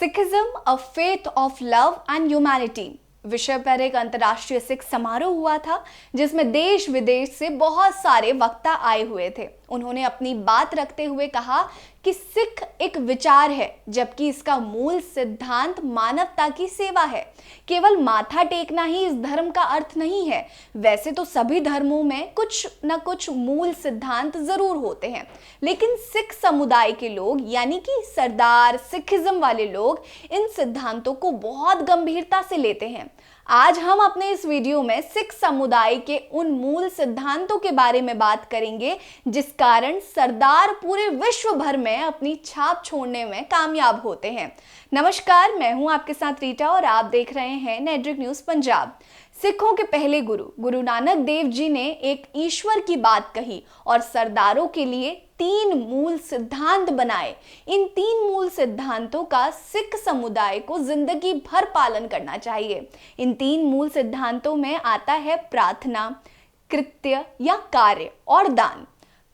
Sikhism a faith of love and humanity विषय पर एक अंतर्राष्ट्रीय सिख समारोह हुआ था जिसमें देश विदेश से बहुत सारे वक्ता आए हुए थे। उन्होंने अपनी बात रखते हुए कहा कि सिख एक विचार है जबकि इसका मूल सिद्धांत मानवता की सेवा है। केवल माथा टेकना ही इस धर्म का अर्थ नहीं है। वैसे तो सभी धर्मों में कुछ न कुछ मूल सिद्धांत जरूर होते हैं, लेकिन सिख समुदाय के लोग यानी कि सरदार सिखिज्म वाले लोग इन सिद्धांतों को बहुत गंभीरता से लेते हैं। आज हम अपने इस वीडियो में सिख समुदाय के उन मूल सिद्धांतों के बारे में बात करेंगे जिस कारण सरदार पूरे विश्व भर में अपनी छाप छोड़ने में कामयाब होते हैं। नमस्कार, मैं हूं आपके साथ रीटा और आप देख रहे हैं नेटवर्क न्यूज पंजाब। सिखों के पहले गुरु नानक देव जी ने एक ईश्वर की बात कही और सरदारों के लिए 3 मूल सिद्धांत बनाए। इन 3 मूल सिद्धांतों का सिख समुदाय को जिंदगी भर पालन करना चाहिए। इन 3 मूल सिद्धांतों में आता है प्रार्थना, कृत्य या कार्य और दान।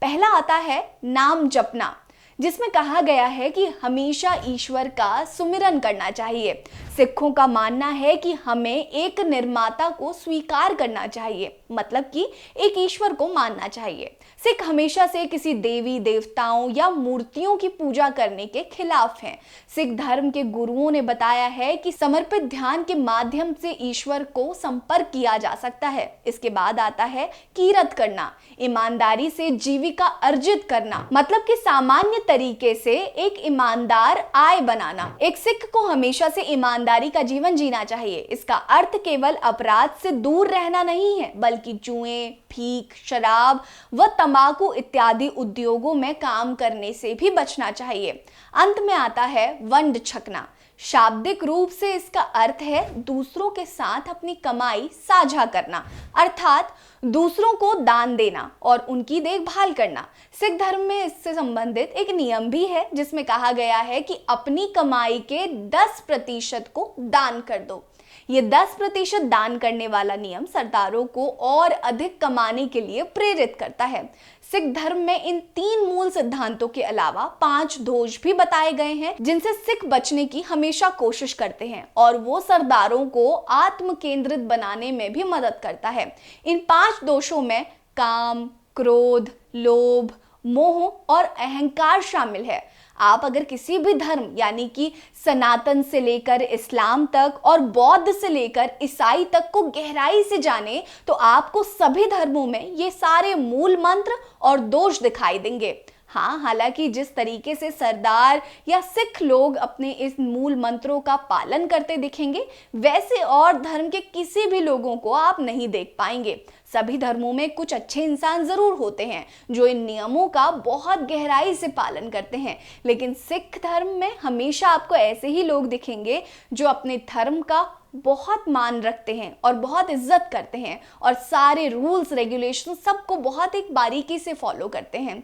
पहला आता है नाम जपना, जिसमें कहा गया है कि हमेशा ईश्वर का सुमिरन करना चाहिए। सिखों का मानना है कि हमें एक निर्माता को स्वीकार करना चाहिए, मतलब कि एक ईश्वर को मानना चाहिए। सिख हमेशा से किसी देवी देवताओं या मूर्तियों की पूजा करने के खिलाफ हैं। सिख धर्म के गुरुओं ने बताया है कि समर्पित ध्यान के माध्यम से ईश्वर को संपर्क किया जा सकता है। इसके बाद आता है कीरत करना, ईमानदारी से जीविका अर्जित करना, मतलब कि सामान्य तरीके से एक ईमानदार आय बनाना। एक सिख को हमेशा से ईमानदारी का जीवन जीना चाहिए। इसका अर्थ केवल अपराध से दूर रहना नहीं है, बल्कि जुए, भीख, शराब व तंबाकू इत्यादि उद्योगों में काम करने से भी बचना चाहिए। अंत में आता है वंड छकना। शाब्दिक रूप से इसका अर्थ है दूसरों के साथ अपनी कमाई साझा करना, अर्थात दूसरों को दान देना और उनकी देखभाल करना। सिख धर्म में इससे संबंधित एक नियम भी है जिसमें कहा गया है कि अपनी कमाई के 10% को दान कर दो। ये 10% दान करने वाला नियम सरदारों को और अधिक कमाने के लिए प्रेरित करता है। सिख धर्म में इन 3 मूल सिद्धांतों के अलावा 5 दोष भी बताए गए हैं जिनसे सिख बचने की हमेशा कोशिश करते हैं और वो सरदारों को आत्म केंद्रित बनाने में भी मदद करता है। इन 5 दोषों में काम, क्रोध, लोभ, मोह और अहंकार शामिल है। आप अगर किसी भी धर्म यानी कि सनातन से लेकर इस्लाम तक और बौद्ध से लेकर ईसाई तक को गहराई से जाने तो आपको सभी धर्मों में ये सारे मूल मंत्र और दोष दिखाई देंगे। हाँ, हालांकि जिस तरीके से सरदार या सिख लोग अपने इस मूल मंत्रों का पालन करते दिखेंगे वैसे और धर्म के किसी भी लोगों को आप नहीं देख पाएंगे। सभी धर्मों में कुछ अच्छे इंसान जरूर होते हैं जो इन नियमों का बहुत गहराई से पालन करते हैं, लेकिन सिख धर्म में हमेशा आपको ऐसे ही लोग दिखेंगे जो अपने धर्म का बहुत मान रखते हैं और बहुत इज्जत करते हैं और सारे रूल्स रेगुलेशन सबको बहुत एक बारीकी से फॉलो करते हैं।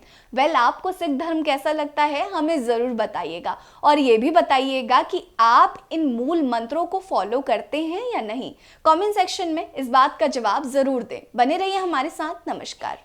आपको सिख धर्म कैसा लगता है हमें ज़रूर बताइएगा और ये भी बताइएगा कि आप इन मूल मंत्रों को फॉलो करते हैं या नहीं। कमेंट सेक्शन में इस बात का जवाब ज़रूर दें। बने रहिए हमारे साथ। नमस्कार।